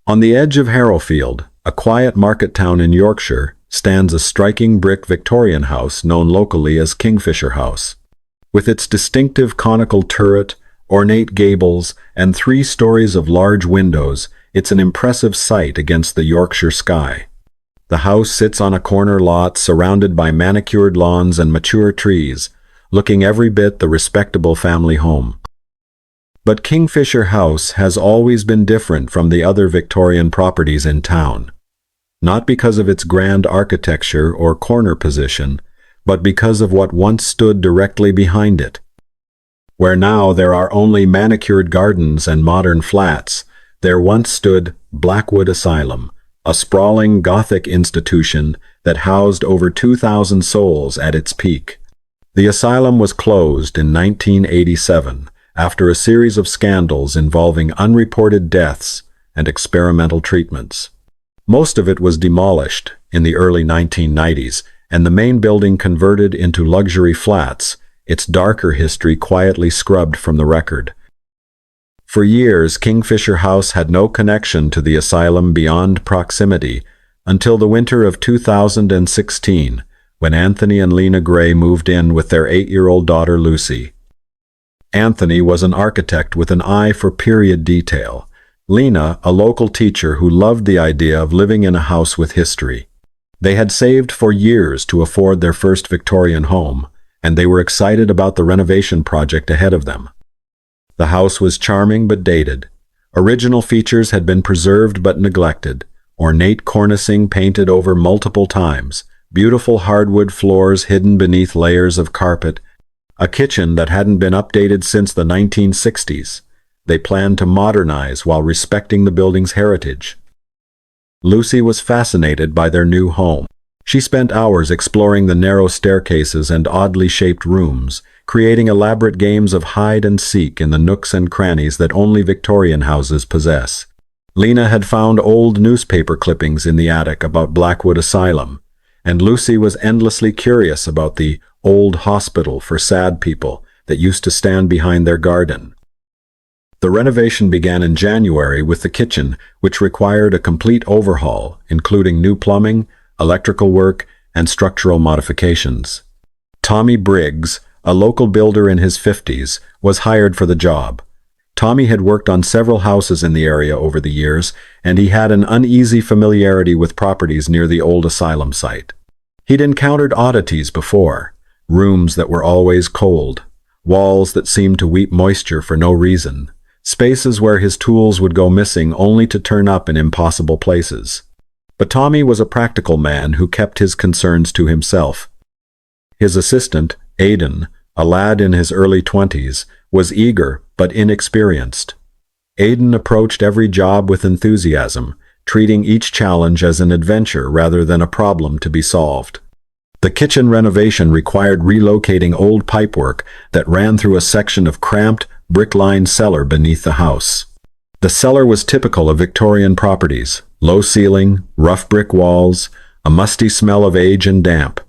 On the edge of Harrowfield, a quiet market town in Yorkshire, stands a striking brick Victorian house known locally as Kingfisher House. With its distinctive conical turret, ornate gables, and 3 stories of large windows, it's an impressive sight against the Yorkshire sky. The house sits on a corner lot surrounded by manicured lawns and mature trees, looking every bit the respectable family home. But Kingfisher House has always been different from the other Victorian properties in town. Not because of its grand architecture or corner position, but because of what once stood directly behind it. Where now there are only manicured gardens and modern flats, there once stood Blackwood Asylum, a sprawling Gothic institution that housed over 2,000 souls at its peak. The asylum was closed in 1987 after a series of scandals involving unreported deaths and experimental treatments. Most of it was demolished in the early 1990s, and the main building converted into luxury flats, its darker history quietly scrubbed from the record. For years, Kingfisher House had no connection to the asylum beyond proximity until the winter of 2016, when Anthony and Lena Gray moved in with their 8-year-old daughter Lucy. Anthony was an architect with an eye for period detail. Lena, a local teacher who loved the idea of living in a house with history. They had saved for years to afford their first Victorian home, and they were excited about the renovation project ahead of them. The house was charming but dated. Original features had been preserved but neglected, ornate cornicing painted over multiple times, beautiful hardwood floors hidden beneath layers of carpet, a kitchen that hadn't been updated since the 1960s. They planned to modernize while respecting the building's heritage. Lucy was fascinated by their new home. She spent hours exploring the narrow staircases and oddly shaped rooms, creating elaborate games of hide and seek in the nooks and crannies that only Victorian houses possess. Lena had found old newspaper clippings in the attic about Blackwood Asylum, and Lucy was endlessly curious about the old hospital for sad people that used to stand behind their garden. The renovation began in January with the kitchen, which required a complete overhaul, including new plumbing, electrical work, and structural modifications. Tommy Briggs, a local builder in his 50s, was hired for the job. Tommy had worked on several houses in the area over the years, and he had an uneasy familiarity with properties near the old asylum site. He'd encountered oddities before, rooms that were always cold, walls that seemed to weep moisture for no reason, spaces where his tools would go missing only to turn up in impossible places. But Tommy was a practical man who kept his concerns to himself. His assistant, Aidan, a lad in his early 20s, was eager but inexperienced. Aidan approached every job with enthusiasm, treating each challenge as an adventure rather than a problem to be solved. The kitchen renovation required relocating old pipework that ran through a section of cramped, brick-lined cellar beneath the house. The cellar was typical of Victorian properties: low ceiling, rough brick walls, a musty smell of age and damp.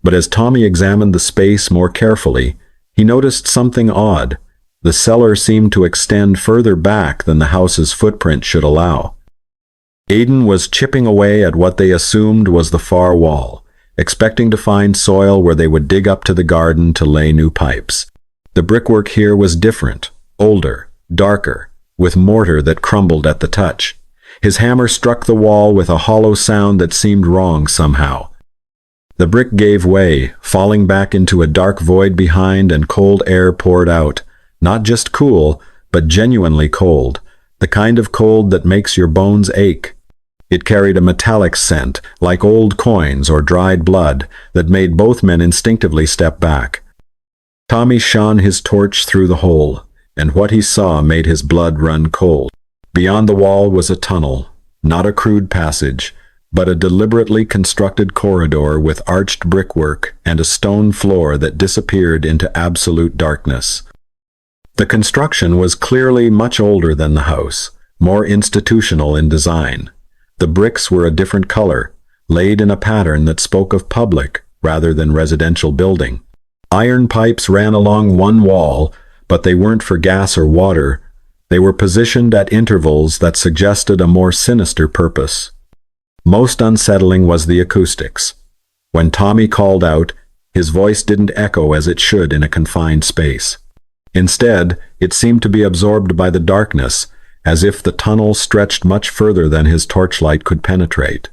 But as Tommy examined the space more carefully, he noticed something odd. The cellar seemed to extend further back than the house's footprint should allow. Aidan was chipping away at what they assumed was the far wall, expecting to find soil where they would dig up to the garden to lay new pipes. The brickwork here was different, older, darker, with mortar that crumbled at the touch. His hammer struck the wall with a hollow sound that seemed wrong somehow. The brick gave way, falling back into a dark void behind, and cold air poured out. Not just cool, but genuinely cold, the kind of cold that makes your bones ache. It carried a metallic scent, like old coins or dried blood, that made both men instinctively step back. Tommy shone his torch through the hole, and what he saw made his blood run cold. Beyond the wall was a tunnel, not a crude passage, but a deliberately constructed corridor with arched brickwork and a stone floor that disappeared into absolute darkness. The construction was clearly much older than the house, more institutional in design. The bricks were a different color, laid in a pattern that spoke of public rather than residential building. Iron pipes ran along one wall, but they weren't for gas or water. They were positioned at intervals that suggested a more sinister purpose. Most unsettling was the acoustics. When Tommy called out, his voice didn't echo as it should in a confined space. Instead, it seemed to be absorbed by the darkness, as if the tunnel stretched much further than his torchlight could penetrate.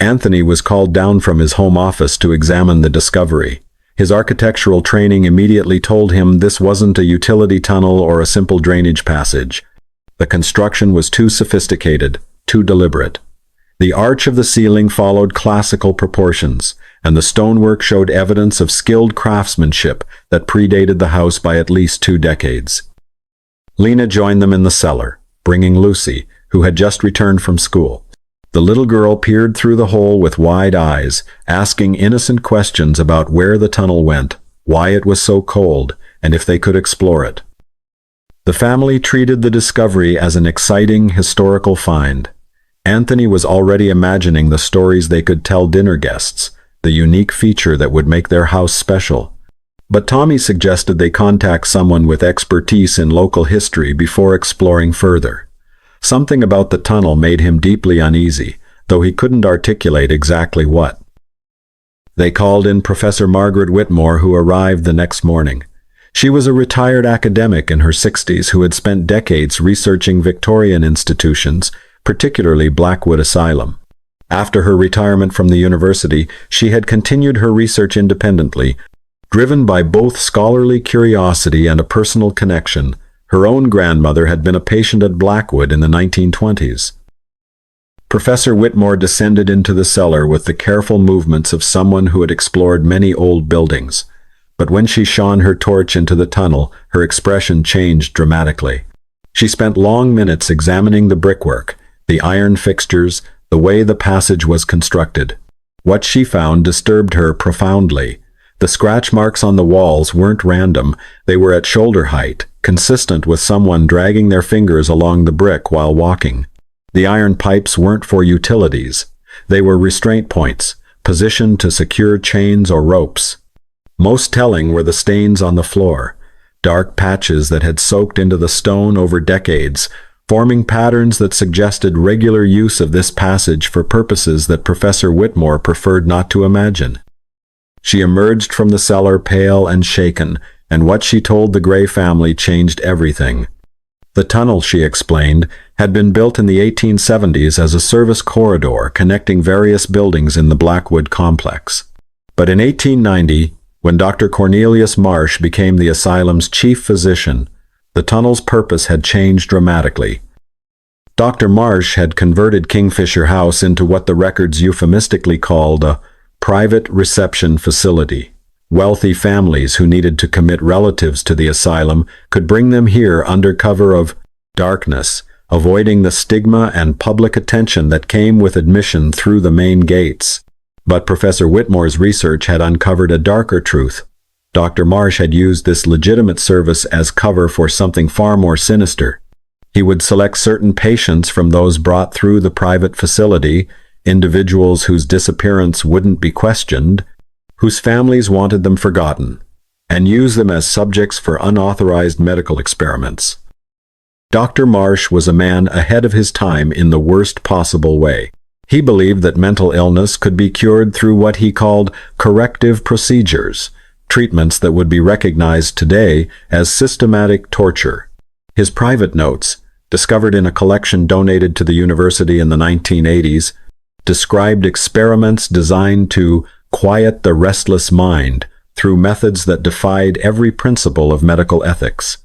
Anthony was called down from his home office to examine the discovery. His architectural training immediately told him this wasn't a utility tunnel or a simple drainage passage. The construction was too sophisticated, too deliberate. The arch of the ceiling followed classical proportions, and the stonework showed evidence of skilled craftsmanship that predated the house by at least 2 decades. Lena joined them in the cellar, bringing Lucy, who had just returned from school. The little girl peered through the hole with wide eyes, asking innocent questions about where the tunnel went, why it was so cold, and if they could explore it. The family treated the discovery as an exciting historical find. Anthony was already imagining the stories they could tell dinner guests, the unique feature that would make their house special. But Tommy suggested they contact someone with expertise in local history before exploring further. Something about the tunnel made him deeply uneasy, though he couldn't articulate exactly what. They called in Professor Margaret Whitmore, who arrived the next morning. She was a retired academic in her 60s who had spent decades researching Victorian institutions, particularly Blackwood Asylum. After her retirement from the university, she had continued her research independently, driven by both scholarly curiosity and a personal connection. Her own grandmother had been a patient at Blackwood in the 1920s. Professor Whitmore descended into the cellar with the careful movements of someone who had explored many old buildings. But when she shone her torch into the tunnel, her expression changed dramatically. She spent long minutes examining the brickwork, the iron fixtures, the way the passage was constructed. What she found disturbed her profoundly. The scratch marks on the walls weren't random, they were at shoulder height, consistent with someone dragging their fingers along the brick while walking. The iron pipes weren't for utilities. They were restraint points, positioned to secure chains or ropes. Most telling were the stains on the floor, dark patches that had soaked into the stone over decades, forming patterns that suggested regular use of this passage for purposes that Professor Whitmore preferred not to imagine. She emerged from the cellar pale and shaken, and what she told the Gray family changed everything. The tunnel, she explained, had been built in the 1870s as a service corridor connecting various buildings in the Blackwood complex. But in 1890, when Dr. Cornelius Marsh became the asylum's chief physician, the tunnel's purpose had changed dramatically. Dr. Marsh had converted Kingfisher House into what the records euphemistically called a private reception facility. Wealthy families who needed to commit relatives to the asylum could bring them here under cover of darkness, avoiding the stigma and public attention that came with admission through the main gates. But Professor Whitmore's research had uncovered a darker truth. Dr. Marsh had used this legitimate service as cover for something far more sinister. He would select certain patients from those brought through the private facility, individuals whose disappearance wouldn't be questioned, whose families wanted them forgotten, and use them as subjects for unauthorized medical experiments. Dr. Marsh was a man ahead of his time in the worst possible way. He believed that mental illness could be cured through what he called corrective procedures, treatments that would be recognized today as systematic torture. His private notes, discovered in a collection donated to the university in the 1980s, described experiments designed to quiet the restless mind through methods that defied every principle of medical ethics.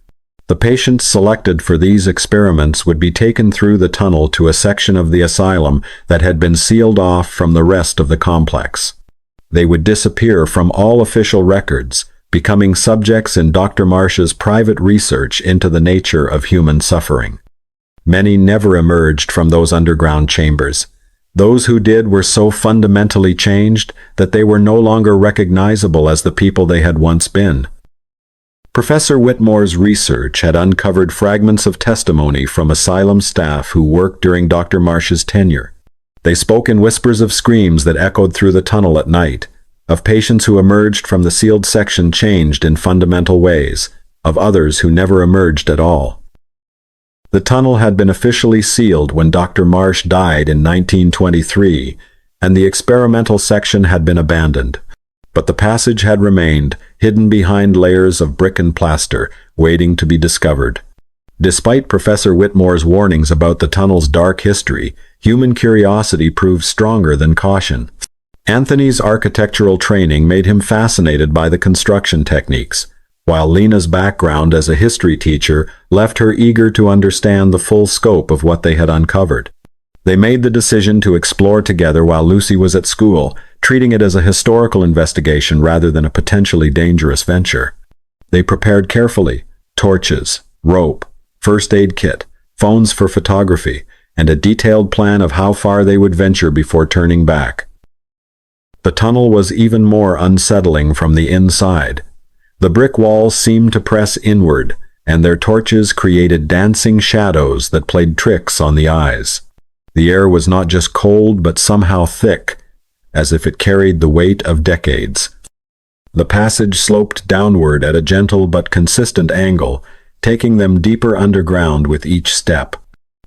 The patients selected for these experiments would be taken through the tunnel to a section of the asylum that had been sealed off from the rest of the complex. They would disappear from all official records, becoming subjects in Dr. Marsh's private research into the nature of human suffering. Many never emerged from those underground chambers. Those who did were so fundamentally changed that they were no longer recognizable as the people they had once been. Professor Whitmore's research had uncovered fragments of testimony from asylum staff who worked during Dr. Marsh's tenure. They spoke in whispers of screams that echoed through the tunnel at night, of patients who emerged from the sealed section changed in fundamental ways, of others who never emerged at all. The tunnel had been officially sealed when Dr. Marsh died in 1923, and the experimental section had been abandoned. But the passage had remained, hidden behind layers of brick and plaster, waiting to be discovered. Despite Professor Whitmore's warnings about the tunnel's dark history, human curiosity proved stronger than caution. Anthony's architectural training made him fascinated by the construction techniques, while Lena's background as a history teacher left her eager to understand the full scope of what they had uncovered. They made the decision to explore together while Lucy was at school, treating it as a historical investigation rather than a potentially dangerous venture. They prepared carefully: torches, rope, first aid kit, phones for photography, and a detailed plan of how far they would venture before turning back. The tunnel was even more unsettling from the inside. The brick walls seemed to press inward, and their torches created dancing shadows that played tricks on the eyes. The air was not just cold but somehow thick, as if it carried the weight of decades. The passage sloped downward at a gentle but consistent angle, taking them deeper underground with each step.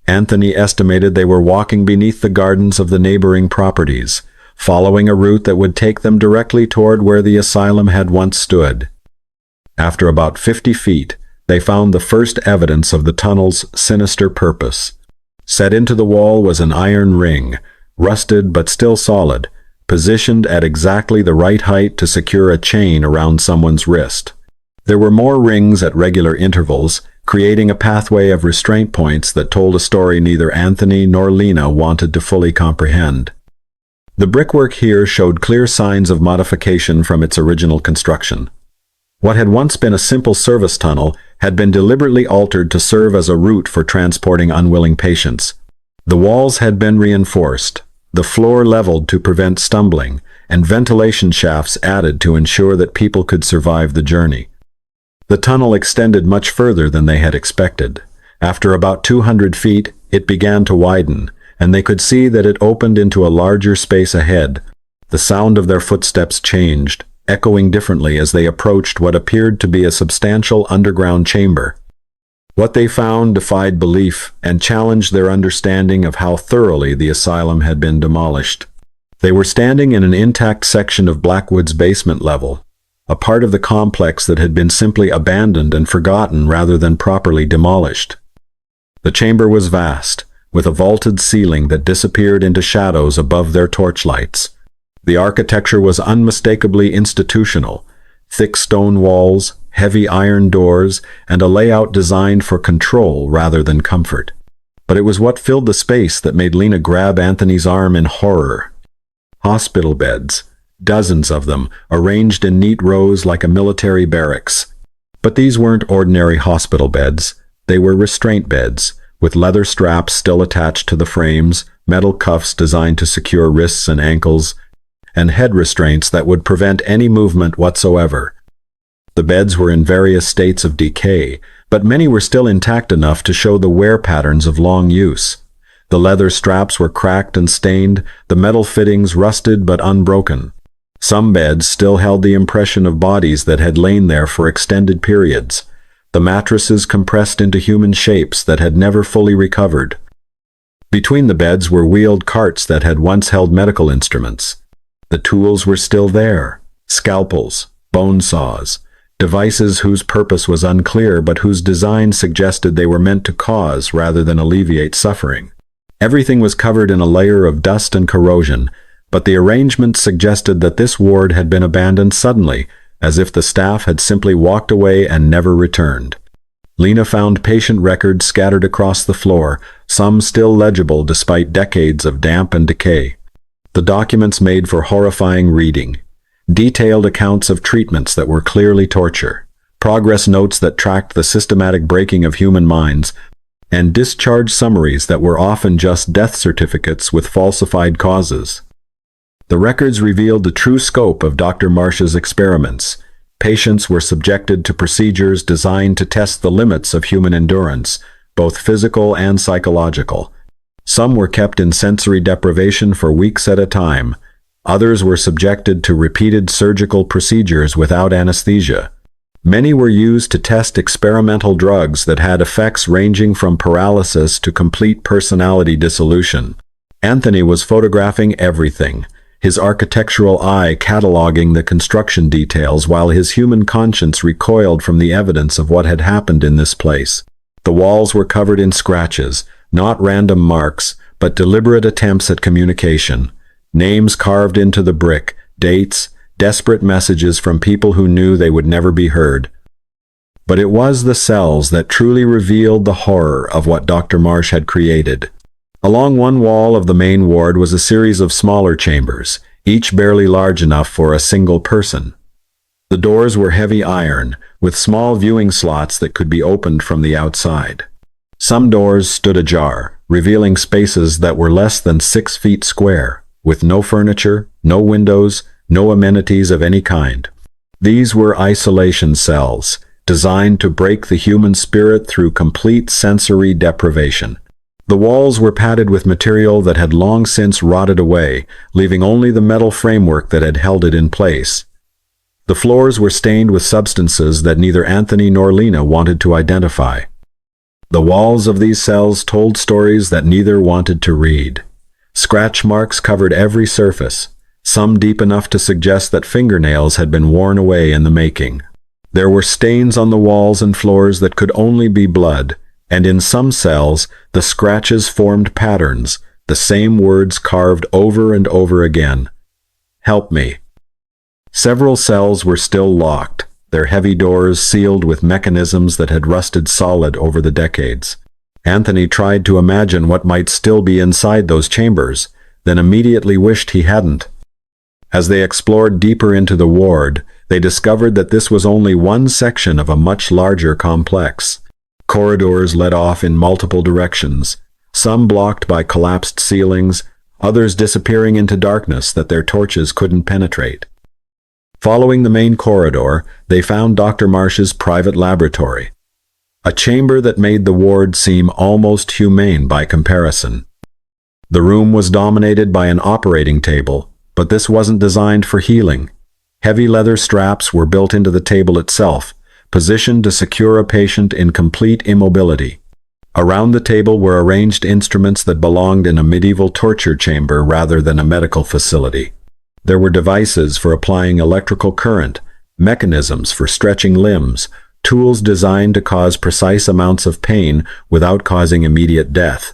Anthony estimated they were walking beneath the gardens of the neighboring properties, following a route that would take them directly toward where the asylum had once stood. After about 50 feet, they found the first evidence of the tunnel's sinister purpose. Set into the wall was an iron ring, rusted but still solid, positioned at exactly the right height to secure a chain around someone's wrist. There were more rings at regular intervals, creating a pathway of restraint points that told a story neither Anthony nor Lena wanted to fully comprehend. The brickwork here showed clear signs of modification from its original construction. What had once been a simple service tunnel had been deliberately altered to serve as a route for transporting unwilling patients. The walls had been reinforced, the floor leveled to prevent stumbling, and ventilation shafts added to ensure that people could survive the journey. The tunnel extended much further than they had expected. After about 200 feet, it began to widen, and they could see that it opened into a larger space ahead. The sound of their footsteps changed, echoing differently as they approached what appeared to be a substantial underground chamber. What they found defied belief and challenged their understanding of how thoroughly the asylum had been demolished. They were standing in an intact section of Blackwood's basement level, a part of the complex that had been simply abandoned and forgotten rather than properly demolished. The chamber was vast, with a vaulted ceiling that disappeared into shadows above their torchlights. The architecture was unmistakably institutional: thick stone walls, heavy iron doors, and a layout designed for control rather than comfort. But it was what filled the space that made Lena grab Anthony's arm in horror. Hospital beds, dozens of them, arranged in neat rows like a military barracks. But these weren't ordinary hospital beds. They were restraint beds, with leather straps still attached to the frames, metal cuffs designed to secure wrists and ankles, and head restraints that would prevent any movement whatsoever. The beds were in various states of decay, but many were still intact enough to show the wear patterns of long use. The leather straps were cracked and stained, the metal fittings rusted but unbroken. Some beds still held the impression of bodies that had lain there for extended periods, the mattresses compressed into human shapes that had never fully recovered. Between the beds were wheeled carts that had once held medical instruments. The tools were still there: scalpels, bone saws, devices whose purpose was unclear but whose design suggested they were meant to cause rather than alleviate suffering. Everything was covered in a layer of dust and corrosion, but the arrangement suggested that this ward had been abandoned suddenly, as if the staff had simply walked away and never returned. Lena found patient records scattered across the floor, some still legible despite decades of damp and decay. The documents made for horrifying reading: detailed accounts of treatments that were clearly torture, progress notes that tracked the systematic breaking of human minds, and discharge summaries that were often just death certificates with falsified causes. The records revealed the true scope of Dr. Marsh's experiments. Patients were subjected to procedures designed to test the limits of human endurance, both physical and psychological. Some were kept in sensory deprivation for weeks at a time. Others were subjected to repeated surgical procedures without anesthesia. Many were used to test experimental drugs that had effects ranging from paralysis to complete personality dissolution. Anthony was photographing everything, his architectural eye cataloging the construction details while his human conscience recoiled from the evidence of what had happened in this place. The walls were covered in scratches, not random marks, but deliberate attempts at communication. Names carved into the brick, dates, desperate messages from people who knew they would never be heard. But it was the cells that truly revealed the horror of what Dr. Marsh had created. Along one wall of the main ward was a series of smaller chambers, each barely large enough for a single person. The doors were heavy iron, with small viewing slots that could be opened from the outside. Some doors stood ajar, revealing spaces that were less than 6 feet square, with no furniture, no windows, no amenities of any kind. These were isolation cells, designed to break the human spirit through complete sensory deprivation. The walls were padded with material that had long since rotted away, leaving only the metal framework that had held it in place. The floors were stained with substances that neither Anthony nor Lena wanted to identify. The walls of these cells told stories that neither wanted to read. Scratch marks covered every surface, some deep enough to suggest that fingernails had been worn away in the making. There were stains on the walls and floors that could only be blood, and in some cells, the scratches formed patterns, the same words carved over and over again. "Help me." Several cells were still locked, their heavy doors sealed with mechanisms that had rusted solid over the decades. Anthony tried to imagine what might still be inside those chambers, then immediately wished he hadn't. As they explored deeper into the ward, they discovered that this was only one section of a much larger complex. Corridors led off in multiple directions, some blocked by collapsed ceilings, others disappearing into darkness that their torches couldn't penetrate. Following the main corridor, they found Dr. Marsh's private laboratory, a chamber that made the ward seem almost humane by comparison. The room was dominated by an operating table, but this wasn't designed for healing. Heavy leather straps were built into the table itself, positioned to secure a patient in complete immobility. Around the table were arranged instruments that belonged in a medieval torture chamber rather than a medical facility. There were devices for applying electrical current, mechanisms for stretching limbs, tools designed to cause precise amounts of pain without causing immediate death.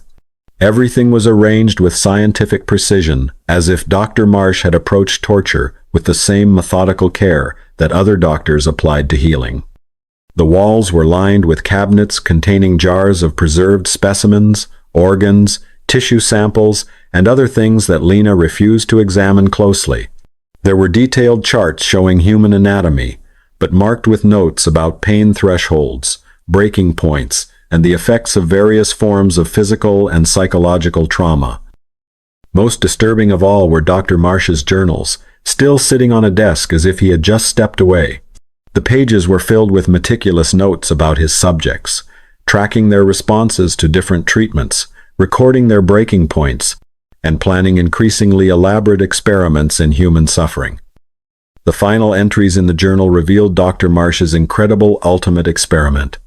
Everything was arranged with scientific precision, as if Dr. Marsh had approached torture with the same methodical care that other doctors applied to healing. The walls were lined with cabinets containing jars of preserved specimens, organs, tissue samples, and other things that Lena refused to examine closely. There were detailed charts showing human anatomy, but marked with notes about pain thresholds, breaking points, and the effects of various forms of physical and psychological trauma. Most disturbing of all were Dr. Marsh's journals, still sitting on a desk as if he had just stepped away. The pages were filled with meticulous notes about his subjects, tracking their responses to different treatments, recording their breaking points, and planning increasingly elaborate experiments in human suffering. The final entries in the journal revealed Dr. Marsh's incredible ultimate experiment.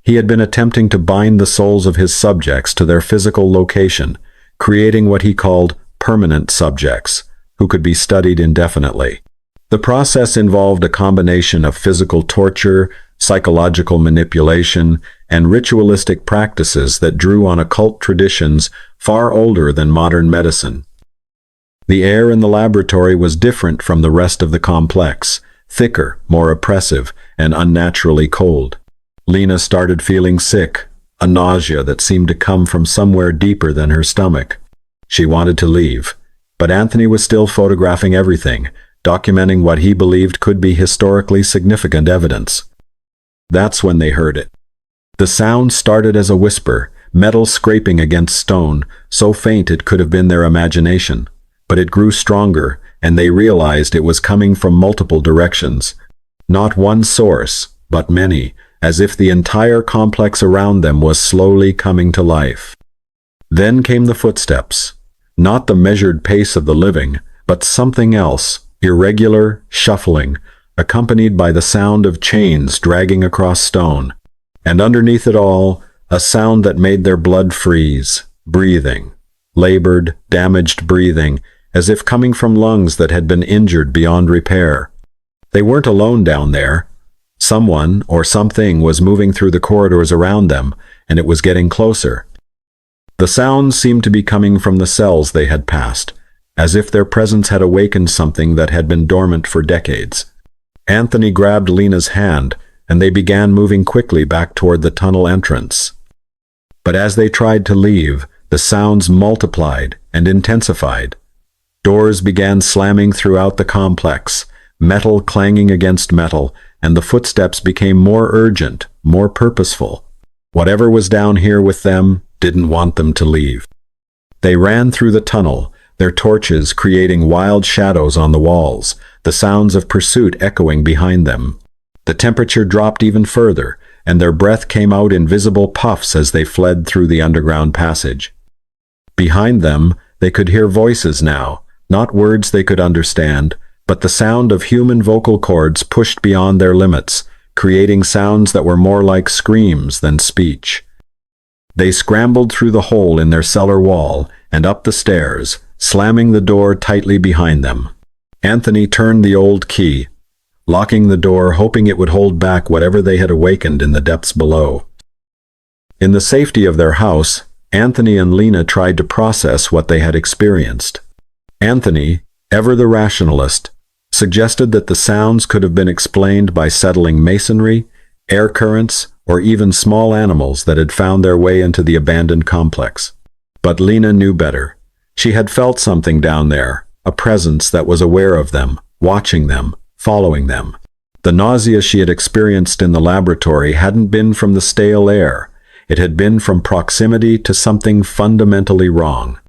He had been attempting to bind the souls of his subjects to their physical location, creating what he called permanent subjects, who could be studied indefinitely. The process involved a combination of physical torture, psychological manipulation, and ritualistic practices that drew on occult traditions far older than modern medicine. The air in the laboratory was different from the rest of the complex, thicker, more oppressive, and unnaturally cold. Lena started feeling sick, a nausea that seemed to come from somewhere deeper than her stomach. She wanted to leave, but Anthony was still photographing everything, documenting what he believed could be historically significant evidence. That's when they heard it. The sound started as a whisper, metal scraping against stone, so faint it could have been their imagination. But it grew stronger, and they realized it was coming from multiple directions. Not one source, but many, as if the entire complex around them was slowly coming to life. Then came the footsteps. Not the measured pace of the living, but something else, irregular, shuffling, accompanied by the sound of chains dragging across stone. And underneath it all, a sound that made their blood freeze, breathing. Labored, damaged breathing, as if coming from lungs that had been injured beyond repair. They weren't alone down there. Someone or something was moving through the corridors around them, and it was getting closer. The sounds seemed to be coming from the cells they had passed, as if their presence had awakened something that had been dormant for decades. Anthony grabbed Lena's hand, and they began moving quickly back toward the tunnel entrance. But as they tried to leave, the sounds multiplied and intensified. Doors began slamming throughout the complex, metal clanging against metal, and the footsteps became more urgent, more purposeful. Whatever was down here with them didn't want them to leave. They ran through the tunnel, their torches creating wild shadows on the walls, the sounds of pursuit echoing behind them. The temperature dropped even further, and their breath came out in visible puffs as they fled through the underground passage. Behind them, they could hear voices now, not words they could understand, but the sound of human vocal cords pushed beyond their limits, creating sounds that were more like screams than speech. They scrambled through the hole in their cellar wall and up the stairs, slamming the door tightly behind them. Anthony turned the old key, locking the door, hoping it would hold back whatever they had awakened in the depths below. In the safety of their house, Anthony and Lena tried to process what they had experienced. Anthony, ever the rationalist, suggested that the sounds could have been explained by settling masonry, air currents, or even small animals that had found their way into the abandoned complex. But Lena knew better. She had felt something down there, a presence that was aware of them, watching them, following them. The nausea she had experienced in the laboratory hadn't been from the stale air. It had been from proximity to something fundamentally wrong.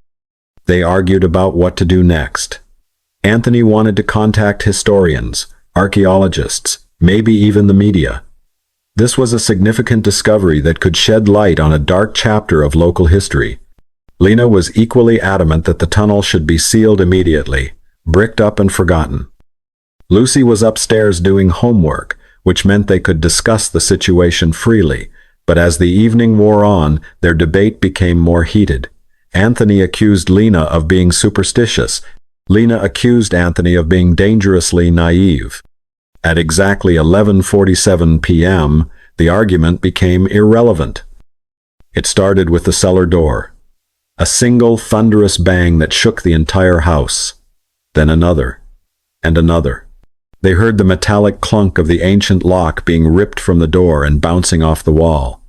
They argued about what to do next. Anthony wanted to contact historians, archaeologists, maybe even the media. This was a significant discovery that could shed light on a dark chapter of local history. Lena was equally adamant that the tunnel should be sealed immediately, bricked up and forgotten. Lucy was upstairs doing homework, which meant they could discuss the situation freely, but as the evening wore on, their debate became more heated. Anthony accused Lena of being superstitious. Lena accused Anthony of being dangerously naive. At exactly 11:47 p.m., the argument became irrelevant. It started with the cellar door. A single thunderous bang that shook the entire house. Then another, and another. They heard the metallic clunk of the ancient lock being ripped from the door and bouncing off the wall.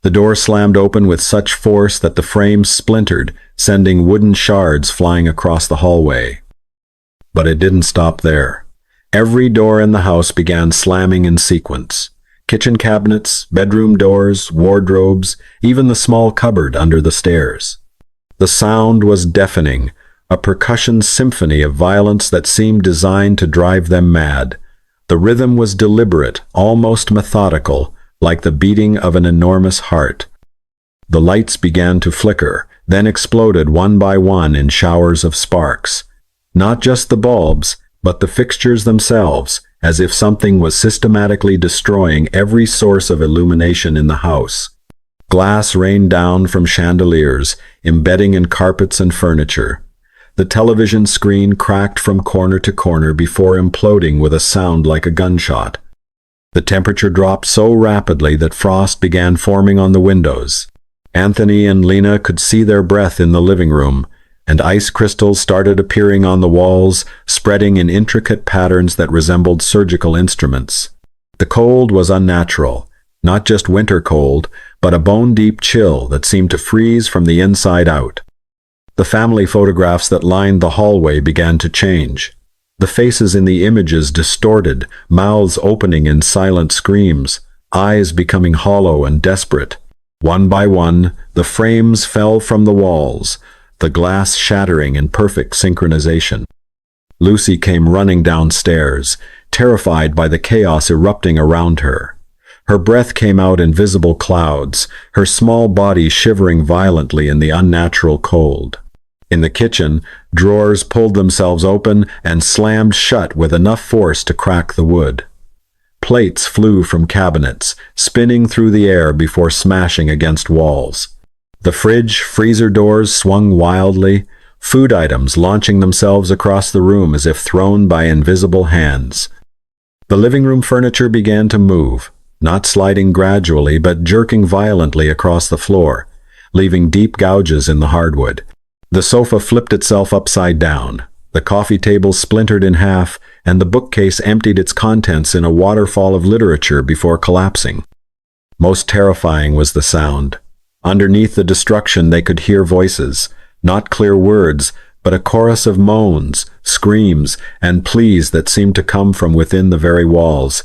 The door slammed open with such force that the frame splintered, sending wooden shards flying across the hallway. But it didn't stop there. Every door in the house began slamming in sequence. Kitchen cabinets, bedroom doors, wardrobes, even the small cupboard under the stairs. The sound was deafening, a percussion symphony of violence that seemed designed to drive them mad. The rhythm was deliberate, almost methodical, like the beating of an enormous heart. The lights began to flicker, then exploded one by one in showers of sparks. Not just the bulbs, but the fixtures themselves, as if something was systematically destroying every source of illumination in the house. Glass rained down from chandeliers, embedding in carpets and furniture. The television screen cracked from corner to corner before imploding with a sound like a gunshot. The temperature dropped so rapidly that frost began forming on the windows. Anthony and Lena could see their breath in the living room, and ice crystals started appearing on the walls, spreading in intricate patterns that resembled surgical instruments. The cold was unnatural, not just winter cold, but a bone-deep chill that seemed to freeze from the inside out. The family photographs that lined the hallway began to change. The faces in the images distorted, mouths opening in silent screams, eyes becoming hollow and desperate. One by one, the frames fell from the walls, the glass shattering in perfect synchronization. Lucy came running downstairs, terrified by the chaos erupting around her. Her breath came out in visible clouds, her small body shivering violently in the unnatural cold. In the kitchen, drawers pulled themselves open and slammed shut with enough force to crack the wood. Plates flew from cabinets, spinning through the air before smashing against walls. The freezer doors swung wildly, food items launching themselves across the room as if thrown by invisible hands. The living room furniture began to move, not sliding gradually but jerking violently across the floor, leaving deep gouges in the hardwood. The sofa flipped itself upside down. The coffee table splintered in half, and the bookcase emptied its contents in a waterfall of literature before collapsing. Most terrifying was the sound. Underneath the destruction they could hear voices, not clear words, but a chorus of moans, screams, and pleas that seemed to come from within the very walls.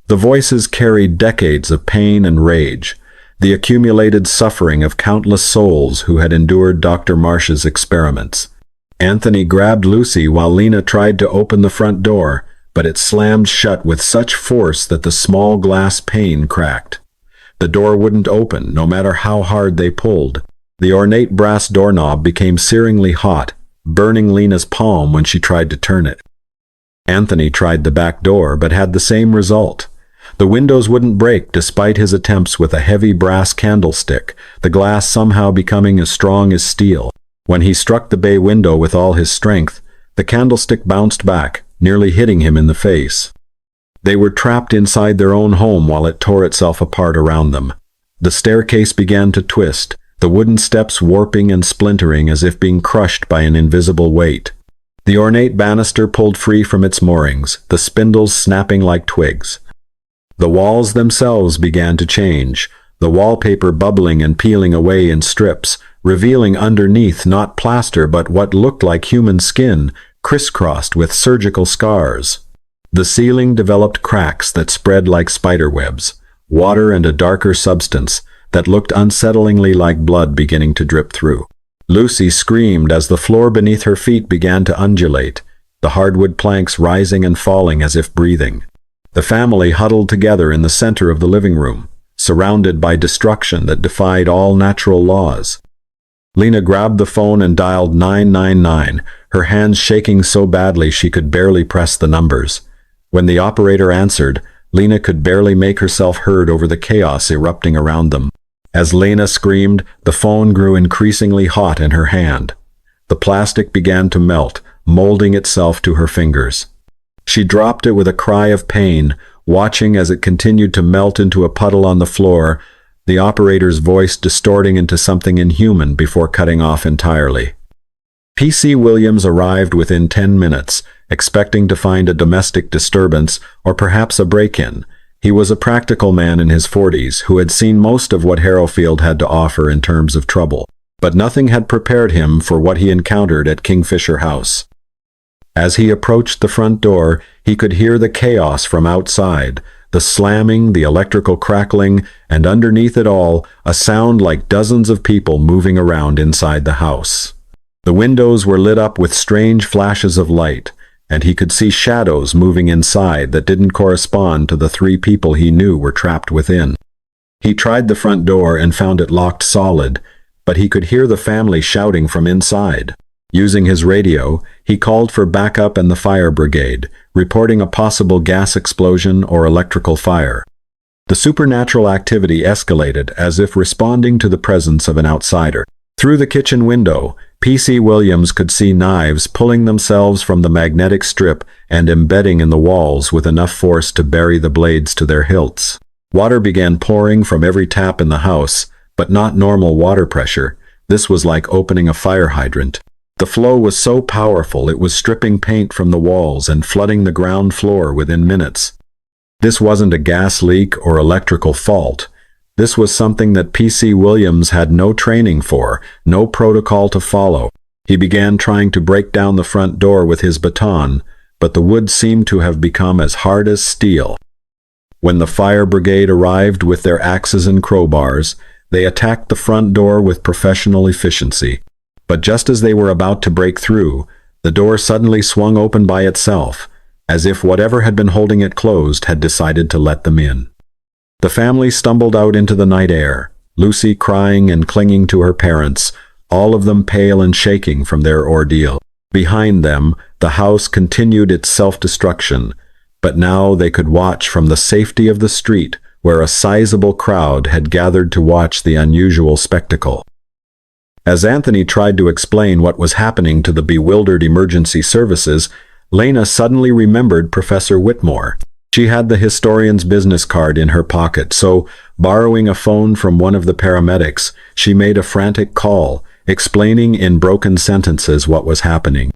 The voices carried decades of pain and rage, the accumulated suffering of countless souls who had endured Dr. Marsh's experiments. Anthony grabbed Lucy while Lena tried to open the front door, but it slammed shut with such force that the small glass pane cracked. The door wouldn't open, no matter how hard they pulled. The ornate brass doorknob became searingly hot, burning Lena's palm when she tried to turn it. Anthony tried the back door, but had the same result. The windows wouldn't break despite his attempts with a heavy brass candlestick, the glass somehow becoming as strong as steel. When he struck the bay window with all his strength, the candlestick bounced back, nearly hitting him in the face. They were trapped inside their own home while it tore itself apart around them. The staircase began to twist, the wooden steps warping and splintering as if being crushed by an invisible weight. The ornate banister pulled free from its moorings, the spindles snapping like twigs. The walls themselves began to change, the wallpaper bubbling and peeling away in strips, revealing underneath not plaster but what looked like human skin, crisscrossed with surgical scars. The ceiling developed cracks that spread like spider webs, water and a darker substance that looked unsettlingly like blood beginning to drip through. Lucy screamed as the floor beneath her feet began to undulate, the hardwood planks rising and falling as if breathing. The family huddled together in the center of the living room, surrounded by destruction that defied all natural laws. Lena grabbed the phone and dialed 999, her hands shaking so badly she could barely press the numbers. When the operator answered, Lena could barely make herself heard over the chaos erupting around them. As Lena screamed, the phone grew increasingly hot in her hand. The plastic began to melt, molding itself to her fingers. She dropped it with a cry of pain, watching as it continued to melt into a puddle on the floor, the operator's voice distorting into something inhuman before cutting off entirely. P.C. Williams arrived within 10 minutes, expecting to find a domestic disturbance or perhaps a break-in. He was a practical man in his 40s who had seen most of what Harrowfield had to offer in terms of trouble, but nothing had prepared him for what he encountered at Kingfisher House. As he approached the front door, he could hear the chaos from outside, the slamming, the electrical crackling, and underneath it all, a sound like dozens of people moving around inside the house. The windows were lit up with strange flashes of light, and he could see shadows moving inside that didn't correspond to the 3 people he knew were trapped within. He tried the front door and found it locked solid, but he could hear the family shouting from inside. Using his radio, he called for backup and the fire brigade, reporting a possible gas explosion or electrical fire. The supernatural activity escalated as if responding to the presence of an outsider. Through the kitchen window, P.C. Williams could see knives pulling themselves from the magnetic strip and embedding in the walls with enough force to bury the blades to their hilts. Water began pouring from every tap in the house, but not normal water pressure. This was like opening a fire hydrant. The flow was so powerful it was stripping paint from the walls and flooding the ground floor within minutes. This wasn't a gas leak or electrical fault. This was something that P.C. Williams had no training for, no protocol to follow. He began trying to break down the front door with his baton, but the wood seemed to have become as hard as steel. When the fire brigade arrived with their axes and crowbars, they attacked the front door with professional efficiency. But just as they were about to break through, the door suddenly swung open by itself, as if whatever had been holding it closed had decided to let them in. The family stumbled out into the night air, Lucy crying and clinging to her parents, all of them pale and shaking from their ordeal. Behind them, the house continued its self-destruction, but now they could watch from the safety of the street, where a sizable crowd had gathered to watch the unusual spectacle. As Anthony tried to explain what was happening to the bewildered emergency services, Lena suddenly remembered Professor Whitmore. She had the historian's business card in her pocket, so, borrowing a phone from one of the paramedics, she made a frantic call, explaining in broken sentences what was happening.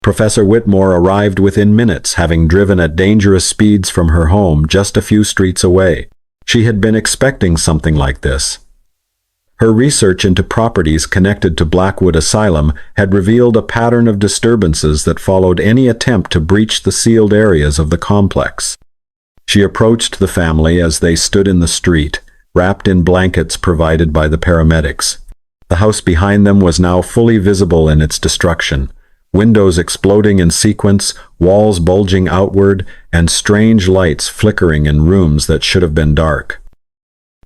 Professor Whitmore arrived within minutes, having driven at dangerous speeds from her home just a few streets away. She had been expecting something like this. Her research into properties connected to Blackwood Asylum had revealed a pattern of disturbances that followed any attempt to breach the sealed areas of the complex. She approached the family as they stood in the street, wrapped in blankets provided by the paramedics. The house behind them was now fully visible in its destruction. Windows exploding in sequence, walls bulging outward, and strange lights flickering in rooms that should have been dark.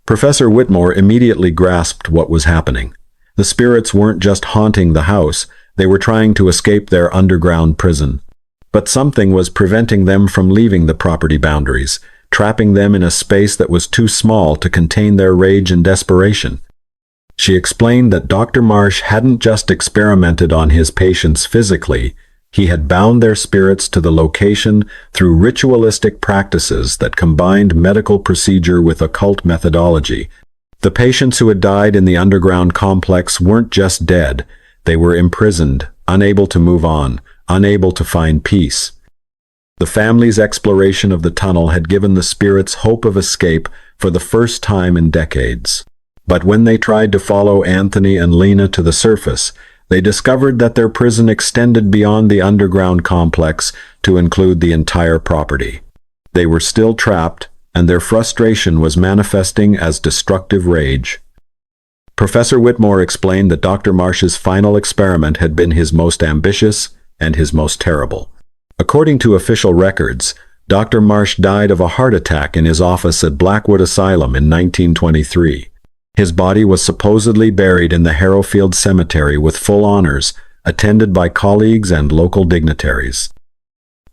Professor Whitmore immediately grasped what was happening. The spirits weren't just haunting the house, they were trying to escape their underground prison. But something was preventing them from leaving the property boundaries, trapping them in a space that was too small to contain their rage and desperation. She explained that Dr. Marsh hadn't just experimented on his patients physically, he had bound their spirits to the location through ritualistic practices that combined medical procedure with occult methodology. The patients who had died in the underground complex weren't just dead, they were imprisoned, unable to move on, unable to find peace. The family's exploration of the tunnel had given the spirits hope of escape for the first time in decades. But when they tried to follow Anthony and Lena to the surface, they discovered that their prison extended beyond the underground complex to include the entire property. They were still trapped, and their frustration was manifesting as destructive rage. Professor Whitmore explained that Dr. Marsh's final experiment had been his most ambitious and his most terrible. According to official records, Dr. Marsh died of a heart attack in his office at Blackwood Asylum in 1923. His body was supposedly buried in the Harrowfield cemetery with full honors, attended by colleagues and local dignitaries.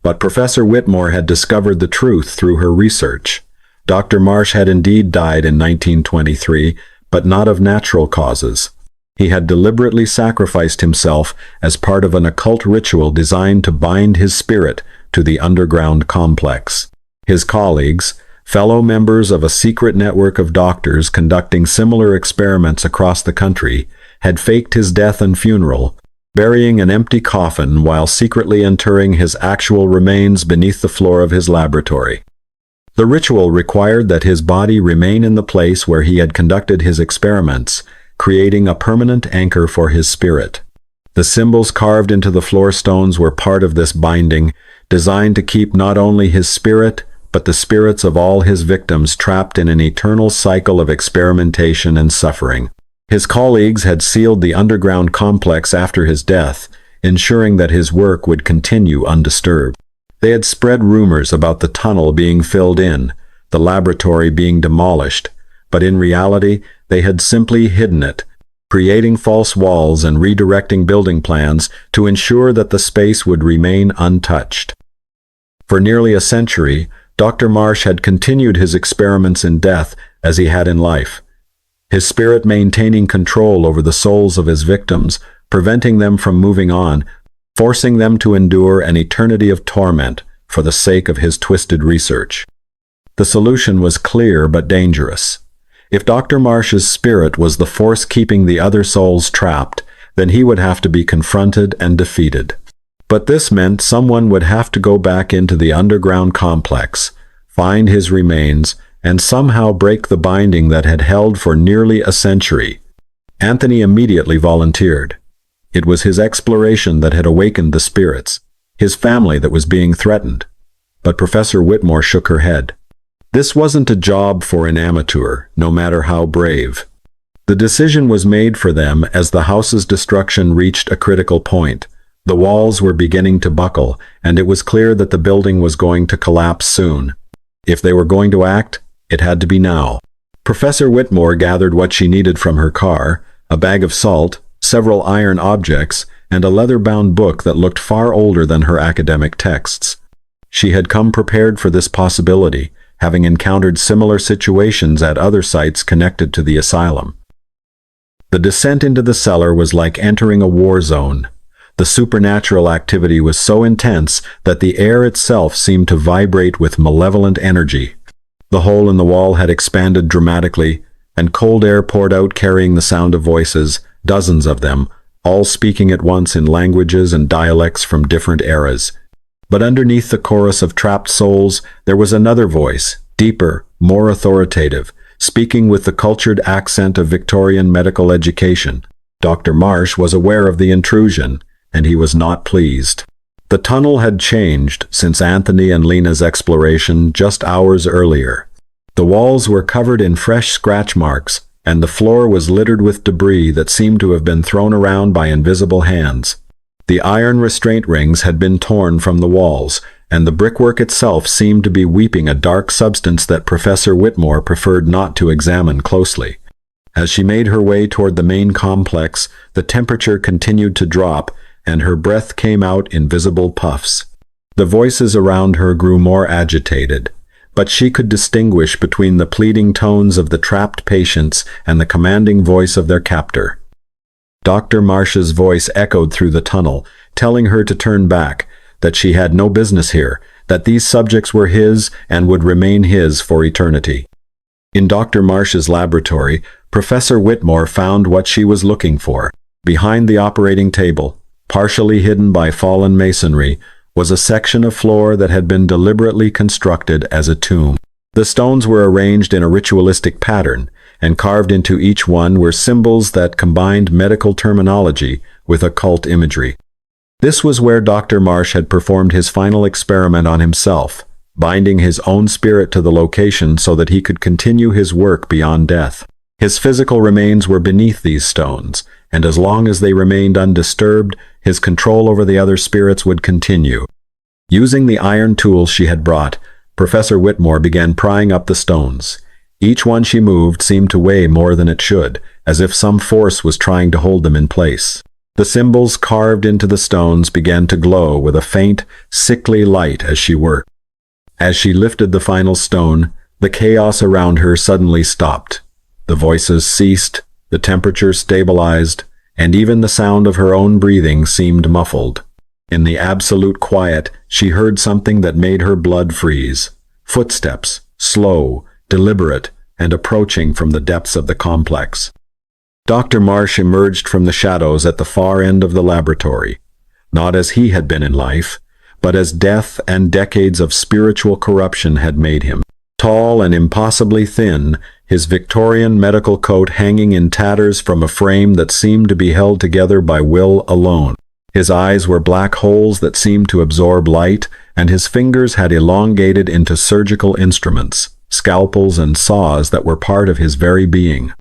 But Professor Whitmore had discovered the truth through her research. Dr. Marsh had indeed died in 1923, but not of natural causes. He had deliberately sacrificed himself as part of an occult ritual designed to bind his spirit to the underground complex. His colleagues, fellow members of a secret network of doctors conducting similar experiments across the country, had faked his death and funeral, burying an empty coffin while secretly interring his actual remains beneath the floor of his laboratory. The ritual required that his body remain in the place where he had conducted his experiments, creating a permanent anchor for his spirit. The symbols carved into the floor stones were part of this binding, designed to keep not only his spirit, but the spirits of all his victims trapped in an eternal cycle of experimentation and suffering. His colleagues had sealed the underground complex after his death, ensuring that his work would continue undisturbed. They had spread rumors about the tunnel being filled in, the laboratory being demolished, but in reality, they had simply hidden it, creating false walls and redirecting building plans to ensure that the space would remain untouched. For nearly a century, Dr. Marsh had continued his experiments in death as he had in life, his spirit maintaining control over the souls of his victims, preventing them from moving on, forcing them to endure an eternity of torment for the sake of his twisted research. The solution was clear but dangerous. If Dr. Marsh's spirit was the force keeping the other souls trapped, then he would have to be confronted and defeated. But this meant someone would have to go back into the underground complex, find his remains, and somehow break the binding that had held for nearly a century. Anthony immediately volunteered. It was his exploration that had awakened the spirits, his family that was being threatened. But Professor Whitmore shook her head. This wasn't a job for an amateur, no matter how brave. The decision was made for them as the house's destruction reached a critical point. The walls were beginning to buckle, and it was clear that the building was going to collapse soon. If they were going to act, it had to be now. Professor Whitmore gathered what she needed from her car, a bag of salt, several iron objects, and a leather-bound book that looked far older than her academic texts. She had come prepared for this possibility, having encountered similar situations at other sites connected to the asylum. The descent into the cellar was like entering a war zone. The supernatural activity was so intense that the air itself seemed to vibrate with malevolent energy. The hole in the wall had expanded dramatically, and cold air poured out carrying the sound of voices, dozens of them, all speaking at once in languages and dialects from different eras. But underneath the chorus of trapped souls, there was another voice, deeper, more authoritative, speaking with the cultured accent of Victorian medical education. Dr. Marsh was aware of the intrusion, and he was not pleased. The tunnel had changed since Anthony and Lena's exploration just hours earlier. The walls were covered in fresh scratch marks, and the floor was littered with debris that seemed to have been thrown around by invisible hands. The iron restraint rings had been torn from the walls, and the brickwork itself seemed to be weeping a dark substance that Professor Whitmore preferred not to examine closely. As she made her way toward the main complex, the temperature continued to drop, and her breath came out in visible puffs. The voices around her grew more agitated, but she could distinguish between the pleading tones of the trapped patients and the commanding voice of their captor. Dr. Marsh's voice echoed through the tunnel, telling her to turn back, that she had no business here, that these subjects were his and would remain his for eternity. In Dr. Marsh's laboratory, Professor Whitmore found what she was looking for. Behind the operating table, partially hidden by fallen masonry, was a section of floor that had been deliberately constructed as a tomb. The stones were arranged in a ritualistic pattern, and carved into each one were symbols that combined medical terminology with occult imagery. This was where Dr. Marsh had performed his final experiment on himself, binding his own spirit to the location so that he could continue his work beyond death. His physical remains were beneath these stones, and as long as they remained undisturbed, his control over the other spirits would continue. Using the iron tools she had brought, Professor Whitmore began prying up the stones. Each one she moved seemed to weigh more than it should, as if some force was trying to hold them in place. The symbols carved into the stones began to glow with a faint, sickly light as she worked. As she lifted the final stone, the chaos around her suddenly stopped. The voices ceased, the temperature stabilized, and even the sound of her own breathing seemed muffled. In the absolute quiet, she heard something that made her blood freeze. Footsteps, slow, deliberate, and approaching from the depths of the complex. Dr. Marsh emerged from the shadows at the far end of the laboratory, not as he had been in life, but as death and decades of spiritual corruption had made him. Tall and impossibly thin, his Victorian medical coat hanging in tatters from a frame that seemed to be held together by will alone. His eyes were black holes that seemed to absorb light, and his fingers had elongated into surgical instruments, scalpels and saws that were part of his very being.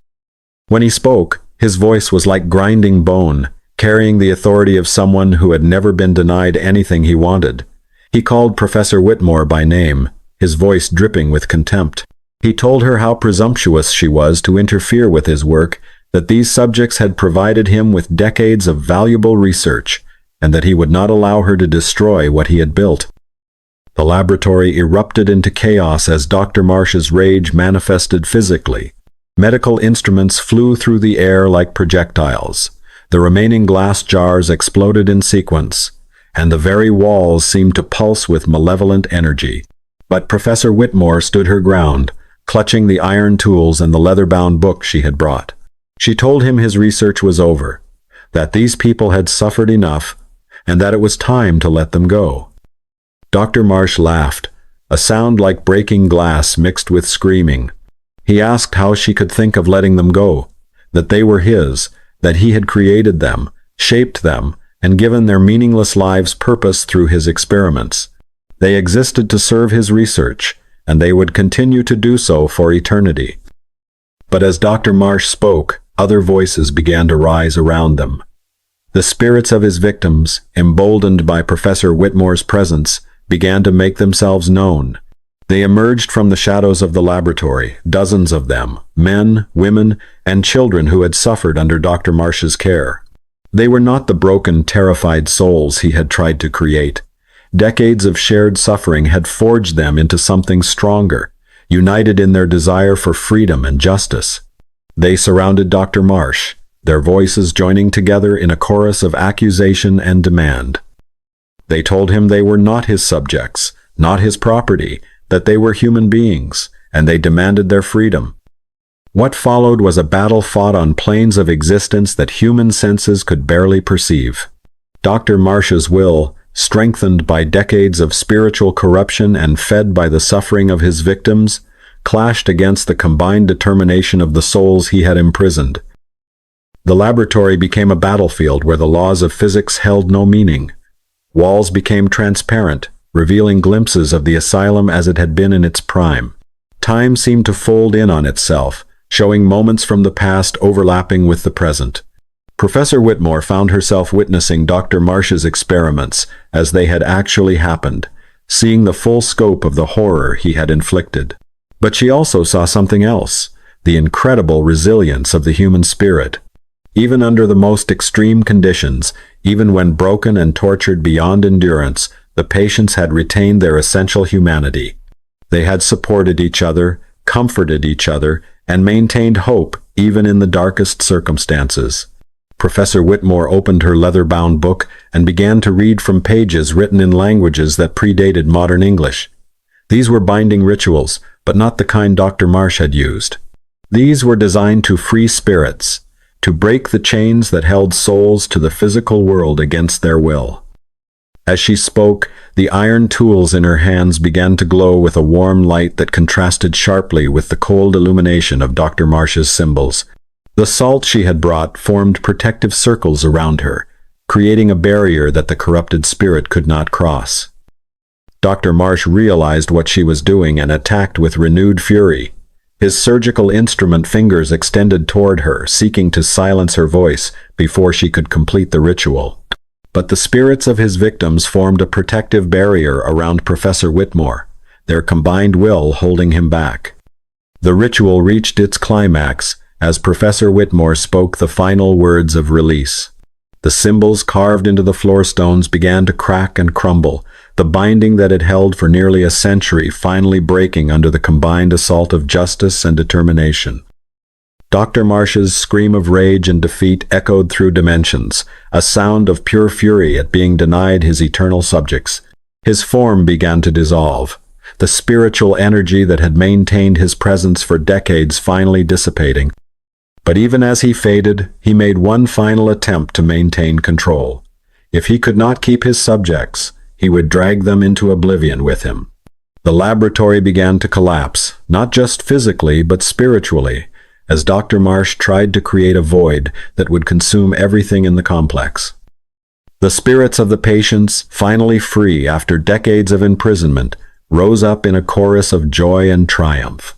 When he spoke, his voice was like grinding bone, carrying the authority of someone who had never been denied anything he wanted. He called Professor Whitmore by name, his voice dripping with contempt. He told her how presumptuous she was to interfere with his work, that these subjects had provided him with decades of valuable research, and that he would not allow her to destroy what he had built. The laboratory erupted into chaos as Dr. Marsh's rage manifested physically. Medical instruments flew through the air like projectiles. The remaining glass jars exploded in sequence, and the very walls seemed to pulse with malevolent energy. But Professor Whitmore stood her ground, clutching the iron tools and the leather-bound book she had brought. She told him his research was over, that these people had suffered enough, and that it was time to let them go. Dr. Marsh laughed, a sound like breaking glass mixed with screaming. He asked how she could think of letting them go, that they were his, that he had created them, shaped them, and given their meaningless lives purpose through his experiments. They existed to serve his research, and they would continue to do so for eternity. But as Dr. Marsh spoke, other voices began to rise around them. The spirits of his victims, emboldened by Professor Whitmore's presence, began to make themselves known. They emerged from the shadows of the laboratory, dozens of them, men, women, and children who had suffered under Dr. Marsh's care. They were not the broken, terrified souls he had tried to create. Decades of shared suffering had forged them into something stronger, united in their desire for freedom and justice. They surrounded Dr. Marsh, their voices joining together in a chorus of accusation and demand. They told him they were not his subjects, not his property, that they were human beings, and they demanded their freedom. What followed was a battle fought on planes of existence that human senses could barely perceive. Dr. Marsh's will, strengthened by decades of spiritual corruption and fed by the suffering of his victims, clashed against the combined determination of the souls he had imprisoned. The laboratory became a battlefield where the laws of physics held no meaning. Walls became transparent, revealing glimpses of the asylum as it had been in its prime. Time seemed to fold in on itself, showing moments from the past overlapping with the present. Professor Whitmore found herself witnessing Dr. Marsh's experiments as they had actually happened, seeing the full scope of the horror he had inflicted. But she also saw something else, the incredible resilience of the human spirit. Even under the most extreme conditions, even when broken and tortured beyond endurance, the patients had retained their essential humanity. They had supported each other, comforted each other, and maintained hope even in the darkest circumstances. Professor Whitmore opened her leather-bound book and began to read from pages written in languages that predated modern English. These were binding rituals, but not the kind Dr. Marsh had used. These were designed to free spirits, to break the chains that held souls to the physical world against their will. As she spoke, the iron tools in her hands began to glow with a warm light that contrasted sharply with the cold illumination of Dr. Marsh's symbols. The salt she had brought formed protective circles around her, creating a barrier that the corrupted spirit could not cross. Dr. Marsh realized what she was doing and attacked with renewed fury. His surgical instrument fingers extended toward her, seeking to silence her voice before she could complete the ritual. But the spirits of his victims formed a protective barrier around Professor Whitmore, their combined will holding him back. The ritual reached its climax as Professor Whitmore spoke the final words of release. The symbols carved into the floor stones began to crack and crumble, the binding that had held for nearly a century finally breaking under the combined assault of justice and determination. Dr. Marsh's scream of rage and defeat echoed through dimensions, a sound of pure fury at being denied his eternal subjects. His form began to dissolve, the spiritual energy that had maintained his presence for decades finally dissipating. But even as he faded, he made one final attempt to maintain control. If he could not keep his subjects, he would drag them into oblivion with him. The laboratory began to collapse, not just physically but spiritually, as Dr. Marsh tried to create a void that would consume everything in the complex. The spirits of the patients, finally free after decades of imprisonment, rose up in a chorus of joy and triumph.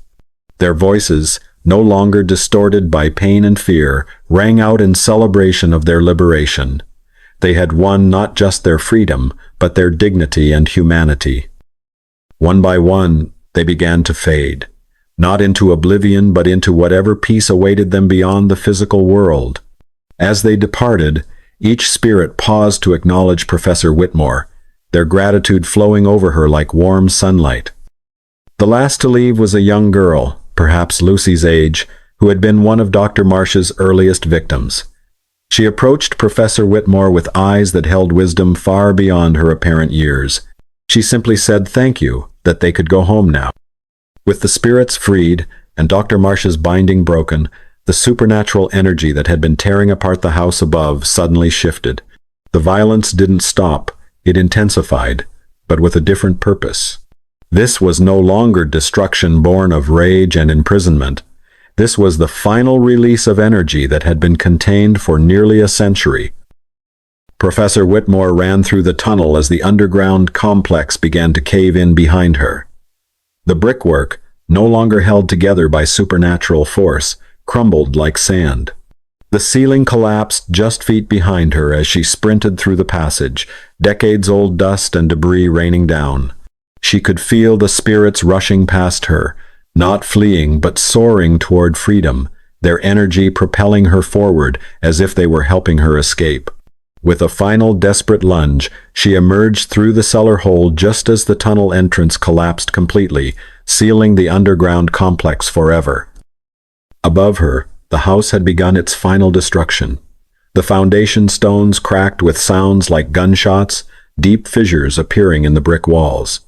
Their voices, no longer distorted by pain and fear, rang out in celebration of their liberation. They had won not just their freedom, but their dignity and humanity. One by one, they began to fade, not into oblivion but into whatever peace awaited them beyond the physical world. As they departed, each spirit paused to acknowledge Professor Whitmore, their gratitude flowing over her like warm sunlight. The last to leave was a young girl, perhaps Lucy's age, who had been one of Dr. Marsh's earliest victims. She approached Professor Whitmore with eyes that held wisdom far beyond her apparent years. She simply said thank you, that they could go home now. With the spirits freed and Dr. Marsh's binding broken, the supernatural energy that had been tearing apart the house above suddenly shifted. The violence didn't stop, it intensified, but with a different purpose. This was no longer destruction born of rage and imprisonment. This was the final release of energy that had been contained for nearly a century. Professor Whitmore ran through the tunnel as the underground complex began to cave in behind her. The brickwork, no longer held together by supernatural force, crumbled like sand. The ceiling collapsed just feet behind her as she sprinted through the passage, decades-old dust and debris raining down. She could feel the spirits rushing past her, not fleeing but soaring toward freedom, their energy propelling her forward as if they were helping her escape. With a final desperate lunge, she emerged through the cellar hole just as the tunnel entrance collapsed completely, sealing the underground complex forever. Above her, the house had begun its final destruction. The foundation stones cracked with sounds like gunshots, deep fissures appearing in the brick walls.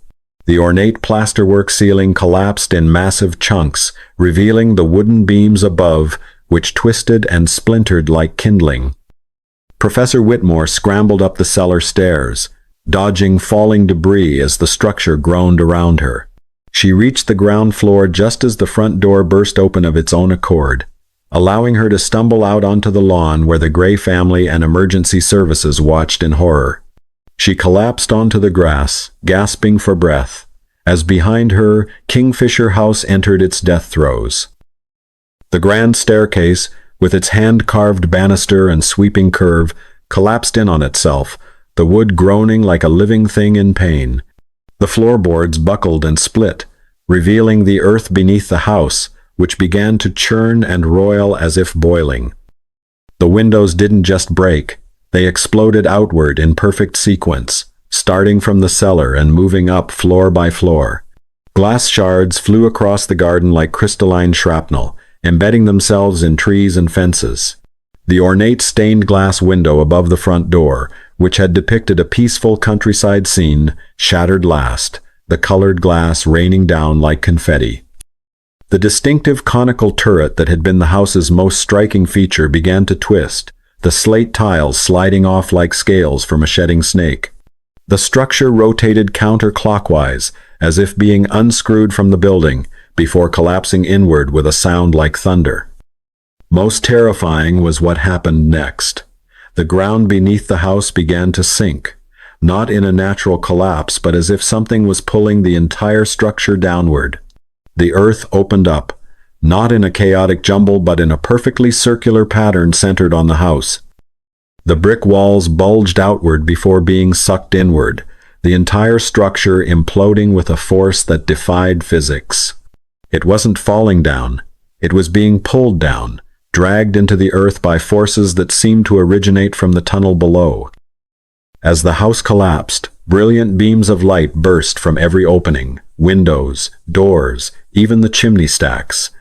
The ornate plasterwork ceiling collapsed in massive chunks, revealing the wooden beams above, which twisted and splintered like kindling. Professor Whitmore scrambled up the cellar stairs, dodging falling debris as the structure groaned around her. She reached the ground floor just as the front door burst open of its own accord, allowing her to stumble out onto the lawn where the Gray family and emergency services watched in horror. She collapsed onto the grass, gasping for breath, as behind her, Kingfisher House entered its death throes. The grand staircase, with its hand-carved banister and sweeping curve, collapsed in on itself, the wood groaning like a living thing in pain. The floorboards buckled and split, revealing the earth beneath the house, which began to churn and roil as if boiling. The windows didn't just break, they exploded outward in perfect sequence, starting from the cellar and moving up floor by floor. Glass shards flew across the garden like crystalline shrapnel, embedding themselves in trees and fences. The ornate stained glass window above the front door, which had depicted a peaceful countryside scene, shattered last, the colored glass raining down like confetti. The distinctive conical turret that had been the house's most striking feature began to twist, the slate tiles sliding off like scales from a shedding snake. The structure rotated counterclockwise, as if being unscrewed from the building, before collapsing inward with a sound like thunder. Most terrifying was what happened next. The ground beneath the house began to sink, not in a natural collapse, but as if something was pulling the entire structure downward. The earth opened up, not in a chaotic jumble but in a perfectly circular pattern centered on the house. The brick walls bulged outward before being sucked inward, the entire structure imploding with a force that defied physics. It wasn't falling down, it was being pulled down, dragged into the earth by forces that seemed to originate from the tunnel below. As the house collapsed, brilliant beams of light burst from every opening, windows, doors, even the chimney stacks.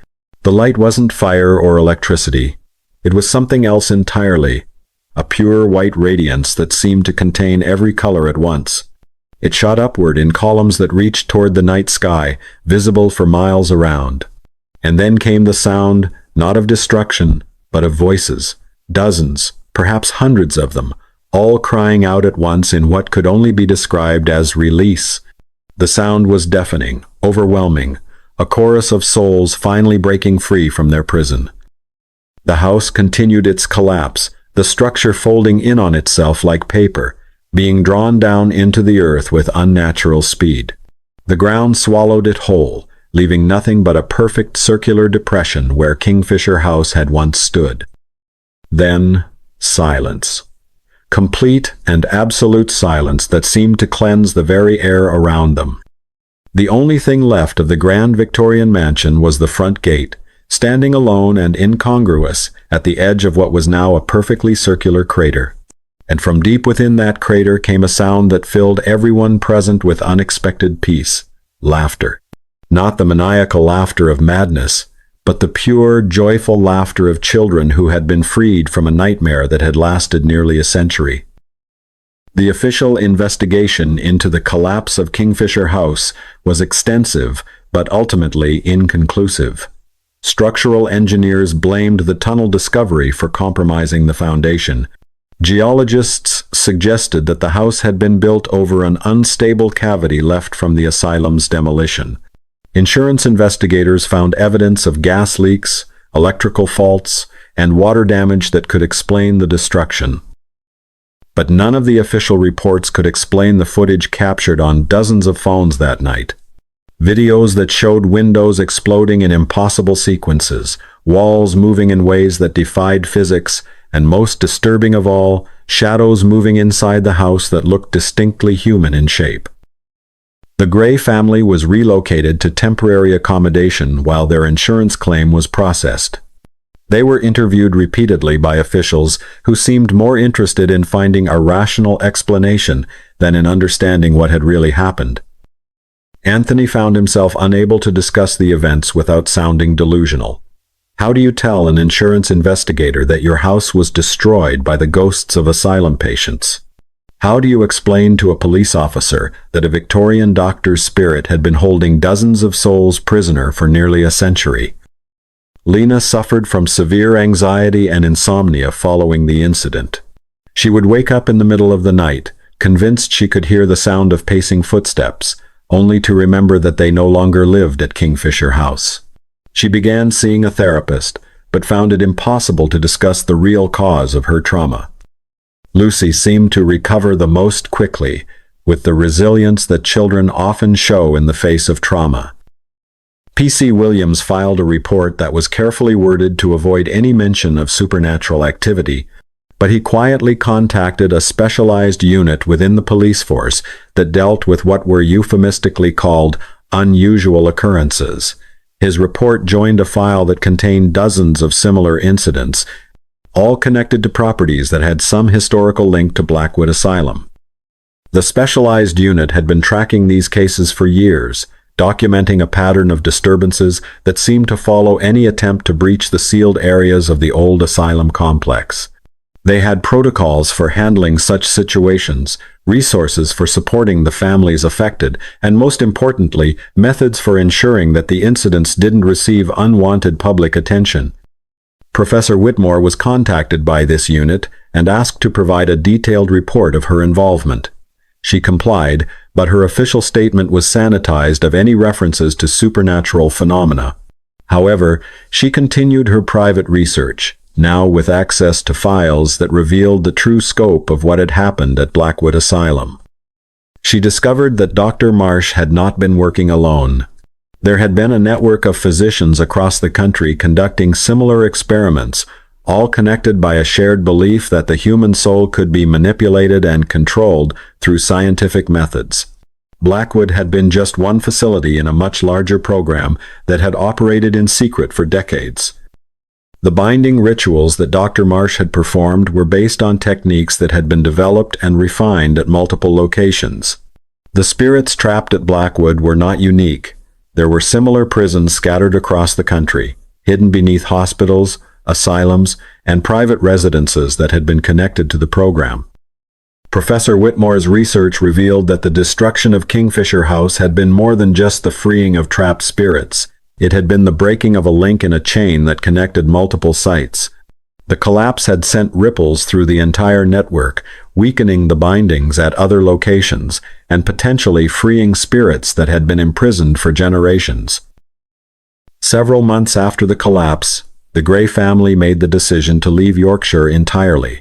The light wasn't fire or electricity. It was something else entirely, a pure white radiance that seemed to contain every color at once. It shot upward in columns that reached toward the night sky, visible for miles around. And then came the sound, not of destruction, but of voices, dozens, perhaps hundreds of them, all crying out at once in what could only be described as release. The sound was deafening, overwhelming, a chorus of souls finally breaking free from their prison. The house continued its collapse, the structure folding in on itself like paper, being drawn down into the earth with unnatural speed. The ground swallowed it whole, leaving nothing but a perfect circular depression where Kingfisher House had once stood. Then, silence. Complete and absolute silence that seemed to cleanse the very air around them. The only thing left of the grand Victorian mansion was the front gate, standing alone and incongruous at the edge of what was now a perfectly circular crater. And from deep within that crater came a sound that filled everyone present with unexpected peace, laughter. Not the maniacal laughter of madness, but the pure, joyful laughter of children who had been freed from a nightmare that had lasted nearly a century. The official investigation into the collapse of Kingfisher House was extensive, but ultimately inconclusive. Structural engineers blamed the tunnel discovery for compromising the foundation. Geologists suggested that the house had been built over an unstable cavity left from the asylum's demolition. Insurance investigators found evidence of gas leaks, electrical faults, and water damage that could explain the destruction. But none of the official reports could explain the footage captured on dozens of phones that night. Videos that showed windows exploding in impossible sequences, walls moving in ways that defied physics, and most disturbing of all, shadows moving inside the house that looked distinctly human in shape. The Gray family was relocated to temporary accommodation while their insurance claim was processed. They were interviewed repeatedly by officials who seemed more interested in finding a rational explanation than in understanding what had really happened. Anthony found himself unable to discuss the events without sounding delusional. How do you tell an insurance investigator that your house was destroyed by the ghosts of asylum patients? How do you explain to a police officer that a Victorian doctor's spirit had been holding dozens of souls prisoner for nearly a century? Lena suffered from severe anxiety and insomnia following the incident. She would wake up in the middle of the night, convinced she could hear the sound of pacing footsteps, only to remember that they no longer lived at Kingfisher House. She began seeing a therapist, but found it impossible to discuss the real cause of her trauma. Lucy seemed to recover the most quickly, with the resilience that children often show in the face of trauma. P.C. Williams filed a report that was carefully worded to avoid any mention of supernatural activity, but he quietly contacted a specialized unit within the police force that dealt with what were euphemistically called unusual occurrences. His report joined a file that contained dozens of similar incidents, all connected to properties that had some historical link to Blackwood Asylum. The specialized unit had been tracking these cases for years, documenting a pattern of disturbances that seemed to follow any attempt to breach the sealed areas of the old asylum complex. They had protocols for handling such situations, resources for supporting the families affected, and most importantly, methods for ensuring that the incidents didn't receive unwanted public attention. Professor Whitmore was contacted by this unit and asked to provide a detailed report of her involvement. She complied, but her official statement was sanitized of any references to supernatural phenomena. However, she continued her private research, now with access to files that revealed the true scope of what had happened at Blackwood Asylum. She discovered that Dr. Marsh had not been working alone. There had been a network of physicians across the country conducting similar experiments, all connected by a shared belief that the human soul could be manipulated and controlled through scientific methods. Blackwood had been just one facility in a much larger program that had operated in secret for decades. The binding rituals that Dr. Marsh had performed were based on techniques that had been developed and refined at multiple locations. The spirits trapped at Blackwood were not unique. There were similar prisons scattered across the country, hidden beneath hospitals, asylums, and private residences that had been connected to the program. Professor Whitmore's research revealed that the destruction of Kingfisher House had been more than just the freeing of trapped spirits. It had been the breaking of a link in a chain that connected multiple sites. The collapse had sent ripples through the entire network, weakening the bindings at other locations, and potentially freeing spirits that had been imprisoned for generations. Several months after the collapse, the Gray family made the decision to leave Yorkshire entirely.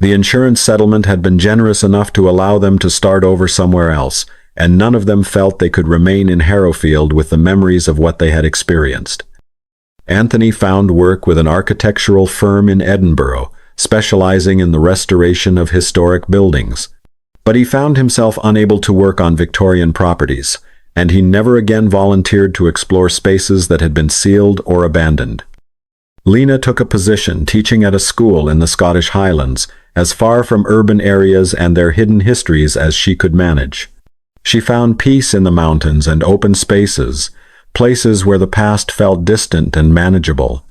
The insurance settlement had been generous enough to allow them to start over somewhere else, and none of them felt they could remain in Harrowfield with the memories of what they had experienced. Anthony found work with an architectural firm in Edinburgh, specializing in the restoration of historic buildings. But he found himself unable to work on Victorian properties, and he never again volunteered to explore spaces that had been sealed or abandoned. Lena took a position teaching at a school in the Scottish Highlands, as far from urban areas and their hidden histories as she could manage. She found peace in the mountains and open spaces, places where the past felt distant and manageable.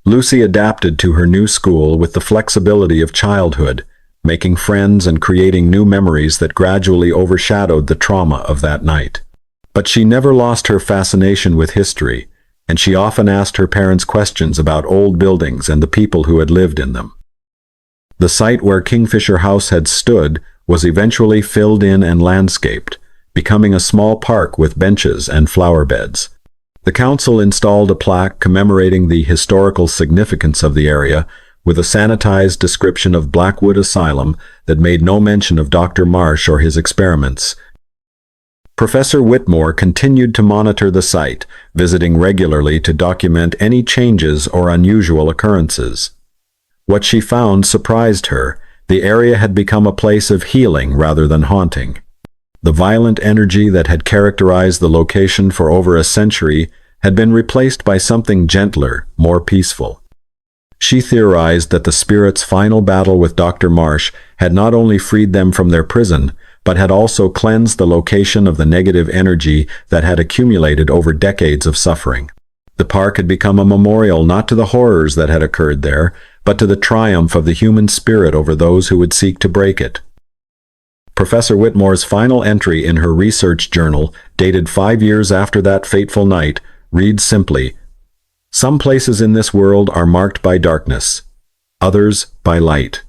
Lucy adapted to her new school with the flexibility of childhood, making friends and creating new memories that gradually overshadowed the trauma of that night. But she never lost her fascination with history, and she often asked her parents questions about old buildings and the people who had lived in them. The site where Kingfisher House had stood was eventually filled in and landscaped, becoming a small park with benches and flower beds. The council installed a plaque commemorating the historical significance of the area, with a sanitized description of Blackwood Asylum that made no mention of Dr. Marsh or his experiments. Professor Whitmore continued to monitor the site, visiting regularly to document any changes or unusual occurrences. What she found surprised her. The area had become a place of healing rather than haunting. The violent energy that had characterized the location for over a century had been replaced by something gentler, more peaceful. She theorized that the spirit's final battle with Dr. Marsh had not only freed them from their prison, but had also cleansed the location of the negative energy that had accumulated over decades of suffering. The park had become a memorial not to the horrors that had occurred there, but to the triumph of the human spirit over those who would seek to break it. Professor Whitmore's final entry in her research journal, dated 5 years after that fateful night, reads simply, "Some places in this world are marked by darkness, others by light.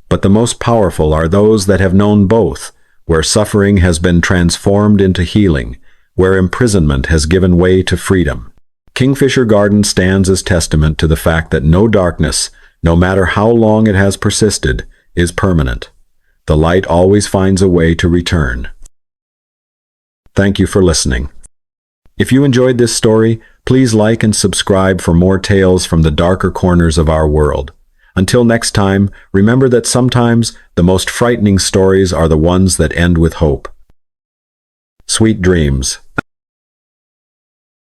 But the most powerful are those that have known both, where suffering has been transformed into healing, where imprisonment has given way to freedom." Kingfisher Garden stands as testament to the fact that no darkness, no matter how long it has persisted, is permanent. The light always finds a way to return. Thank you for listening. If you enjoyed this story, please like and subscribe for more tales from the darker corners of our world. Until next time, remember that sometimes the most frightening stories are the ones that end with hope. Sweet dreams.